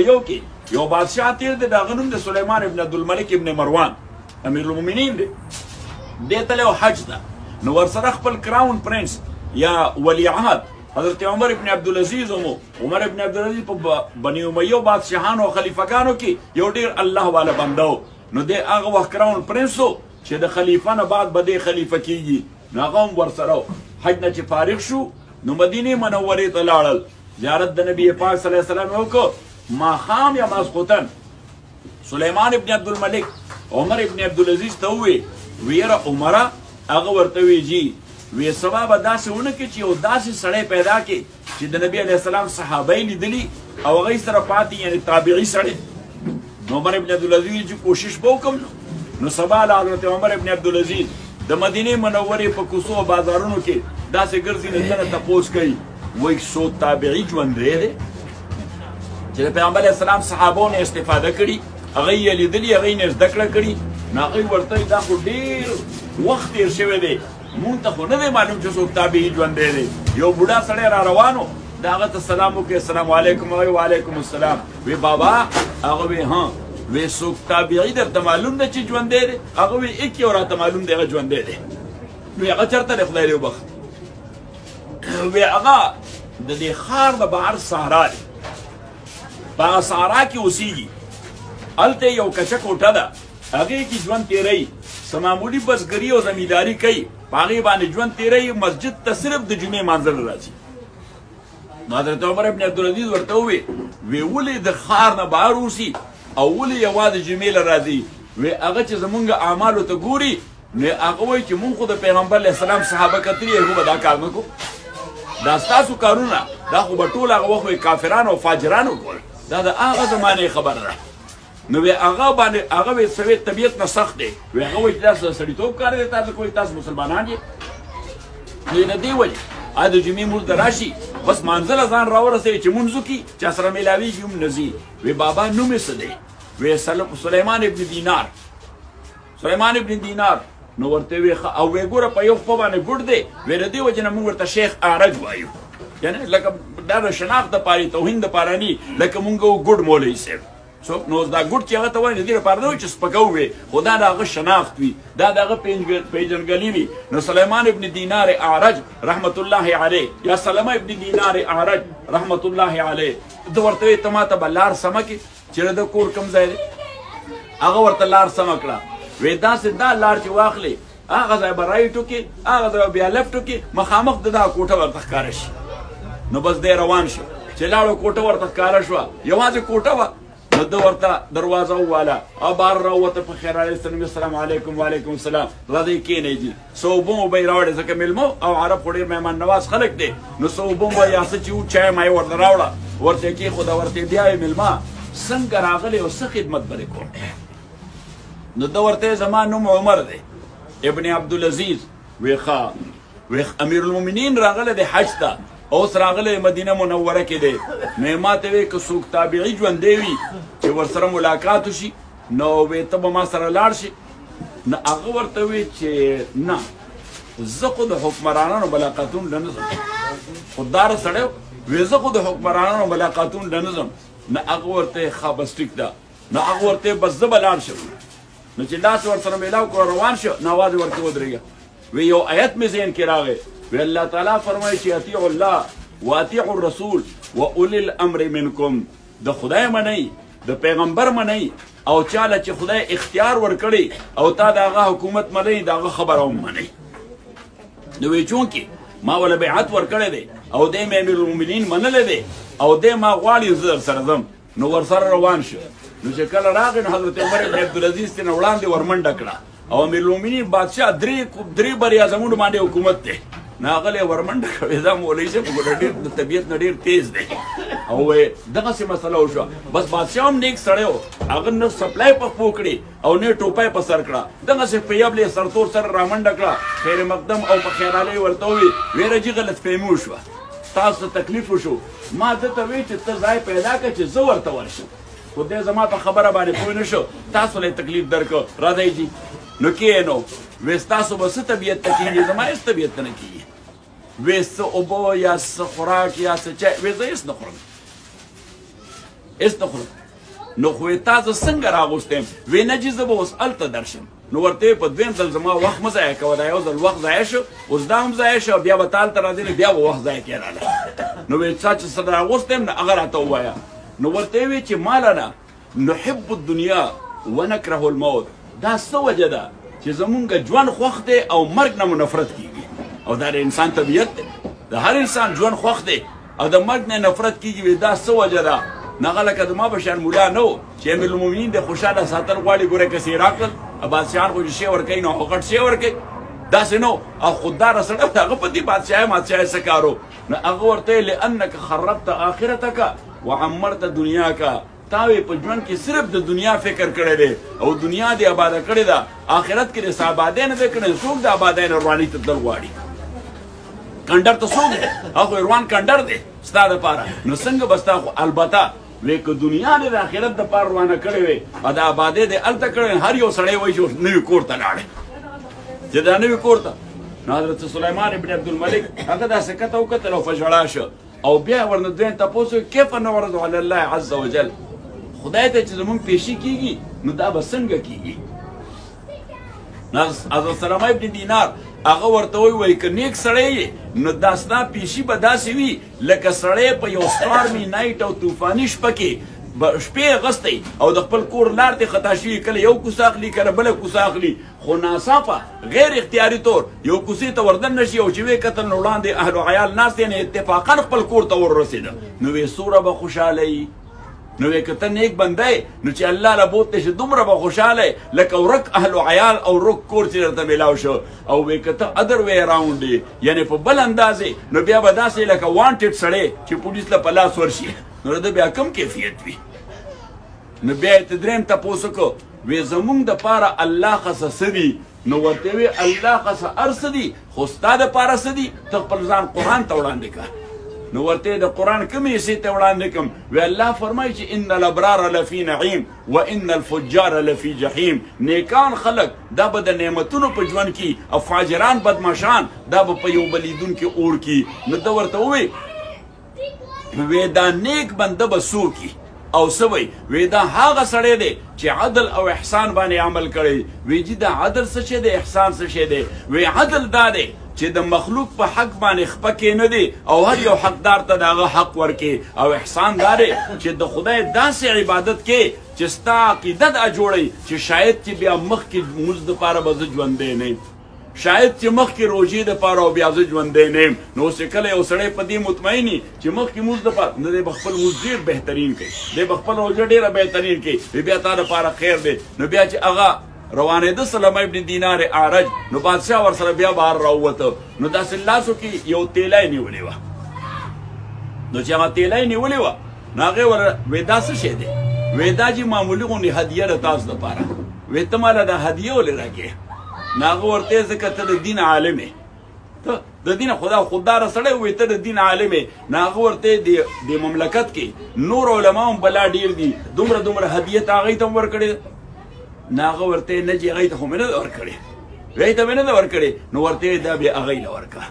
یو کې یو بادشاه تیر دی، د هغه نوم د سلیمان ابن عبدالملک ابن مروان امیر المؤمنین دی. دې تللی حج ته، نو ورسره خپل کراون پرنس یا ولیعهد حضرت عمر ابن عبدالعزیز هم عمر ابن عبدالعزیز په بني امیه بادشاهانو او خلیفګانو کې یو ډېر الله والا بنده و. نو دی هغه وخت کراون پرنس و چې د خلیفه نه بعد به دی خلیفه کېږي. نو هغه هم ورسره حج نه چې فارغ شو نو مدینې منورې ته لاړل، زیارت د نبي پاک صلی الله علیه وسلم وکړ. ماښام یا ماسخوتن سلیمان ابن عبدالملک عمر ابن عبدالعزیز ته ووی یره عمره هغه ورته وی جی وی سبا به داسې ونه کړي چې یو داسې سړی پیدا کړي چې د نبي علیه السلام صحابه یې لیدلي او هغوی سره پاتې یعنې تابعي سړی. نو عمر ابن عبدالعزیز چې کوشش به وکړم نو سبا له حضرت عمر ابن عبدالعزیز د مدینې منورې په کوڅو او بازارونو کې داسې ګرځي نه ځنه تپوس کوي وایي څو تابعي ژوندی دی چې د پیغمبر علیه السلام صحابو نه استفاده کړي، هغوی یې لیدلي، هغوی نه زده کړه کړي. نو هغوی ورته دا خو ډېر وخت تېر شوی دی، مونږ ته خو نه دی معلوم چې څوک تابعي ژوندی دی. یو بوډا سړی را روان و، د هغه ته سلام وکړي، السلام علیکم. هغوی وعلیکم السلام. وی بابا؟ هغه وی ها. وی څوک تابعي درته معلوم ده چې ژوندی دی؟ هغه وی ایک یو راته معلوم دی هغه ژوندی دی. وی هغه چېرته دی؟ خدای دې وبخښي. وی هغه د دې ښار د بهر صحرا دی، په هغه صحرا کې اوسېږي، هلته یو کچه کوټه ده، هغې کې ژوند تېروي، څه معمولي بزګري او زمینداري کوي، په هغې باندې ژوند تېروي، مسجد ته صرف د جمعې مانځل راځي. نو حضرت عمر ابن عبدالعزیز ورته ووی ولې د ښار نه بهر اوسي او ولې یوازې جمعې له راځي؟ وی هغه چې زمونږ اعمالو ته ګوري نو هغه وایي چې مونږ خو د پیغمبر علیه السلام صحابه کتلي هغو به دا کار نه کوو، دا ستاسو کارونه دا خو به ټول هغه وخت کافرانو او فاجرانو کول، دا د هغه زمانې خبره ده. نو وی هغه باندې هغه وی سوی طبیعت نه سخت دی، وی هغه وایي چې دا سړیتوب کار دی، تاسو کوئ، تاسو مسلمانان یې. نو د دې وجې د جمعې مونځ ته راشي بس مانځله ځان راورسوي چې مونځ وکړي، چا سره میلاویږي هم نه ځي. وی بابا نوم یې څه دی؟ وی سلیمان ابن دینار. سلیمان ابن دینار. نو ورته وی او وی ګوره په یو خوا باندې ګوډ دی، وی د دې وجې نه مونږ ورته شیخ اعرج وایو، یعنې لکه دا د شناخت دپارې توهین دپاره نی، لکه مونږ و ګوډ مولوي صاحب. نو دا ګوډ چې هغه ته وایي د دې لپاره نه وي چې سپکه ووي، خو دا د هغه شناخت وي، دا د هغه پیژنګلي وي. نو سلیمان ابن دینار اعرج رحمت الله علیه یا سلمه ابن دینار اعرج رحمت الله علیه، ده ورته وایي ته ما ته به لار سمه کړي چې د کور کوم ځای دی؟ هغه ورته لار سمه کړه. وی داسې دا لار چې واخلې هغه ځای به رایټ وکړي، هغه ځای بیا لیفټ وکړي، مخامخ د دغه کوټه ورته ښکاره شي. نو بس دی روان شو، چې لاړو کوټه ورته ښکاره شوه، یوازې کوټه وه. نو ده ورته دروازه وواله او بهر راووته، په خیر علیه السلام، السلام علیکم. وعلیکم السلام. راځئ کښېنئ جي. څه اوبه به یې راوړې، ځکه میلمه او عرب خو ډېر مهمان نواز خلک دی. نو څه اوبه به یا څه چې و چای مای ورته راوړه، ورته یې کېښوده، ورته بیا یې میلمه څنګه راغلی او څه خدمت به دې کوم؟ نو ده ورته زما نوم عمر دی ابن عبدالعزیز. وی ښه. وی امیر المؤمنین راغلی دی حج ته، اوس راغلی مدینه منوره کې دی. نو یې ما ته وی که څوک تابعي ژوندی وي چې ورسره ملاقات وشي نو وی ته به ما سره لاړ شي؟ نو هغه ورته وی چې نه، زه خو د حکمرانانو ملاقاتونو له نه ځم، خودداره سړی وی زه خو د حکمرانانو ملاقاتونو له نه ځم. نو هغه ورته ښه بس ټیک ده. نو هغه ورته بس زه به لاړ شم. نو چې لاس ورسره میلاو کړو روان شو، نو اواز یې ورته ودرېږه. وی یو آیت مې ذهن کې راغی، وی الله تعالی فرمایي چې اطیعوا الله واطیعوا الرسول واولی الامر منکم، د خدای منئ، د پیغمبر منئ، او چاله چې خدای اختیار ورکړي او تا د هغه حکومت منئ، د هغه خبره هم منئ. نو وی چونکې ما وله بیعت ورکړی دی او دی مې امیر المؤمنین منلی دی او دی ما غواړي زه درسره ځم، نو ورسره روان شو. نو چې کله راغی نو حضرت عمر بن عبدالعزیز ترې نه وړاندې ورمنډه کړه او امیر المؤمنین بادشاه درې بریاعظمونو باندې حکومت دی. نو هغه یې ورمنډه کړې، دا مولوي صاحب خو ډېر د طبیعت نه ډېر تیز دی او دغسې مسله وشوه. بس بادشاه هم نیک سړی و، هغه نه سپلای په پښو کړې او نه ټوپۍ په سر کړه، دغسې په یبلې سرتور سره رامنډه کړه. خیر مقدم او په خیرالۍ ورته وویل ویره جي غلط فهمي وشوه، تاسو ته تکلیف وشو. ما ده ته وی چې ته ځای پیدا کړه چې زه ورته ورشم، خو دی زما په خبره باندې پوه نه شو، تاسو له تکلیف درکړ. راځئ جي. نو کښېنو. وی ستاسو به څه طبیعت ته کېږي؟ زما هېڅ طبیعت ته نه کېږي. وی څه اوبه یا څه خوراک یا څه چای؟ وی زه هېڅ نه خورم. هېڅ نه خورم. نو خو یې تا زه څنګه راغوستی یم؟ ویې نه جي زه به اوس هلته درشم. نو ورته په دویم ځل زما وخت مه ضایع کوه، دا یو ځل وخت ضایع شو، اوس دا هم ضایع شو، بیا به تا هلته راځې نو بیا به وخت ضایع کېدله. نو ویې چا چې څه راغوستی یم نه هغه راته ووایه. نو ورته یې ویې چې مالنه نحب الدنیا ونکره الموت. دا څه وجه ده چې زمونږ ژوند خوښ دی او مرګ نه مو نفرت کېږي، او دا د انسان طبیعت دی، د هر انسان ژوند خوښ دی او د مرګ نه نفرت کېږي. دا څه وجه ده؟ نغه لکه د ما بشان مولا نه و چې امیرالمؤمنین د خوشحاله ساتل غواړي. ګوره که یې راکړل بادشاهان خو چې شی ورکوي نو هغه غټ شی ورکوي، داسې نه او خودداره سړی د هغه په دې بادشاهۍ څه کار و؟ نو هغه ورته یې لانک خربت آخرتک وعمرت دنیاک. تا وې په ژوند کې صرف د دنیا فکر کړی دی او دنیا دې آباده کړې ده، آخرت کې دې څه آبادۍ نه دی کړی. څوک د آبادۍ نه روانۍ ته تلل غواړي؟ کنډر ته څوک دی؟ هغه خو روان کنډر دی ستا دپاره. نو څنګه به ستا خو البته وی که دنیا دې د آخرت دپاره روانه کړې وې او د آبادۍ دې هلته کړې، هر یو سړی وایي چې نوي کور ته لاړې، چې دا نوي کور ته. نو حضرت سلیمان ابن عبدالملک هغه داسې کته وکتل او په ژړا شو او بیا ورنه دویم تپوس وکړ کیف نعرض علی الله عز وجل، خدای ته چې زمونږ پیشي کېږي نو دا به څنګه کېږي؟ حضرت سلمه ابن دینار هغه ورته وایي که نیک سړی یې نو دا ستا پیشي به داسې وي لکه سړی په یو سټارمي نایټ او طوفاني شپه کې شپې اغستی او د خپل کور لار ته خطا شوي، کله یو کوڅه اخلي کله بله کوڅه اخلي، خو ناڅاپه غیر اختیاري طور یو کوڅې ته وردن نه شي او چې ویې کتل نو وړاندې اهل و عیال ناست یعنې اتفاقا خپل کور ته وررسېده. نو ویې څومره به خوشحاله یي؟ نو وی که ته نیک بنده نو چې الله له بوتلی شي دومره به خوشحاله لکه ورک اهل و عیال او ورک کور چې درته میلاو شو. او وی که ته ادر وی راونډ یې یعنې په بل اندازې نو بیا به داسې لکه وانټډ سړی چې پولیس له په لاس ورشي نو د بیا کم کیفیت وي. نو بیا یې ته درېیم تپوس وکړو وی زمونږ دپاره الله ښه څه دي؟ نو ورته وی الله ښه هر څه دي خو ستا دپاره څه دي؟ ته خپل ځان قرآن ته وړاندې کړه. نو ورته د قرآن کومې حصې ته وړاندې کړم؟ وی الله فرمایي چې ان الابرار لفي نعیم و ان الفجار لفي جحیم. نیکان خلق دا به د نعمتونو په ژوند کې او فاجران بدماشان دا به په یو بلیدونکي اور کې. نو ده ورته ووی وی دا نیک بنده به څوک او څه وی؟ وی دا هغه سړی دی چې عدل او احسان باندې عمل کړی. وی جي دا عدل څه شی دی؟ احسان څه شی دی؟ وی عدل دا دی چې د مخلوق په حق باندې خپه کې نه دی او هر یو حقدار ته د هغه حق ورکې. او احسان دا دی چې د خدای داسې عبادت کې چې ستا عقیده دا جوړی چې شاید چې بیا مخکې مونځ دپاره به زه ژوندی نه یم، شاید چې مخکې روژې دپاره او بیا زه ژوندی نه یم. نو اوس چې کله یو سړی په دې مطمئن وي چې مخکې مونځ دپاره نو دی به خپل مونځ ډېر بهترین کوي، دی به خپل روژه ډېره بهترین کوي، بیا تا دپاره خیر دی. نو بیا چې هغه روانېده سلمه ابن دینار اعرج نو بادشاه ورسره بیا بهر راووته. نو داسې لاسو کې یو تیلی نیولې وه. نو چې هغه تیلی نیولې وه نو هغې ور وی دا څه شی دی؟ وی دا چې معمولي غوندې هدیه ده تاسو دپاره. وی ته ماله دا هدیه ولې راکې؟ نو هغه ورته یې ځکه ته د دین عالم یې، ته د دین خودداره سړی وی ته د دین عالم یې. نو هغه ورته د مملکت کې نور علما هم بلا ډېر دي، دومره هدیه ته هغوی ته هم ورکړې. نو هغه ورته نه چې هغوی ته خو مې نه ده ورکړې، هغوی ته مې نه ده ورکړې. نو ورته دا بیا هغوی له ورکړه،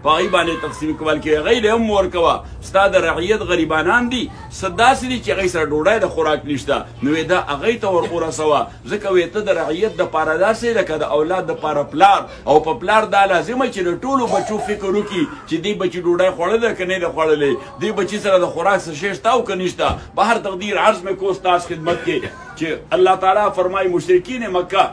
په هغوی باندې تقسیم کول کې هغوی له هم ورکوه. ستا د رعیت غریبانان دي، څه داسې دي چې هغوی سره ډوډۍ د خوراک نشته، نو دا هغوی ته ور ورسوه. ځکه وی ته د رعیت دپاره داسې لکه د اولاد دپاره پلار، او په پلار دا لازمه چې د ټولو بچو فکر وکړي چې دې بچي ډوډۍ خوړله که نه ده خوړلې، دې بچي سره د خوراک څه شی شته او که نشته. بهر تقدیر عرض مې کو ستاسو خدمت کې چې الله تعالی فرمایي مشرکین مکه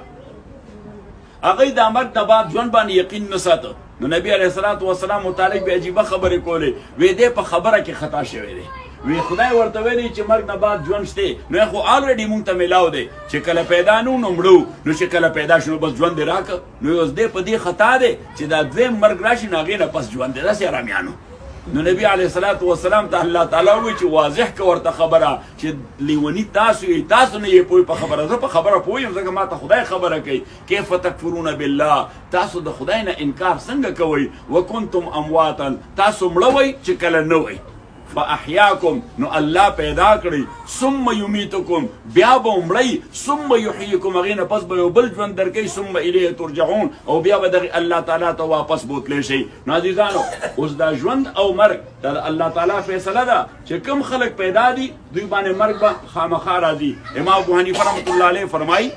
هغوی د مرګ نه بعد ژوند باندې یقین نه ساته. نو نبی علیه الصلاة والسلام متعلق به عجیبه خبرې کولې. وی دی په خبره کې خطا شوی دی. وی خدای ورته ویلي چې مرګ نه بعد ژوند شته، نو خو آلریډي مونږ ته میلاو دی چې کله پیدا نو مړو، نو چې کله پیدا شو بس ژوند دې راکړه. نو اوس دی په دې خطا دی چې دا دویم مرګ راشي نو هغې نه پس ژوند دی. داسې ارامیانو. نو نبی علیه الصلاة والسلام ته الله تعالی وایي چې واضح که ورته خبره چې لیوني تاسو یې، تاسو نه یې پوهې په خبره، زه په خبره پوه یم ځکه ما ته خدای خبره کوي. کیف تکفرون بالله، تاسو د خدای نه انکار څنګه کوئ؟ وکنتم امواتا، تاسو مړه وئ چې کله نه وئ. فاحیاکم نو الله پیدا کړی ثم یمیتکم بیا به مړی ثم یحییکم هغې نه پس به یو بل ژوند درکوي ثم الیه ترجعون او بیا به دغې الله تعالی ته واپس بوتلی شئ. نو عزیزانو اوس دا ژوند او مرګ دا د الله تعالی فیصله ده چې کوم خلک پیدا دي دوی باندې مرګ به خامخا راځي. امام ابو حنیفه رحمت الله علیه فرمایي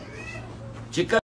چې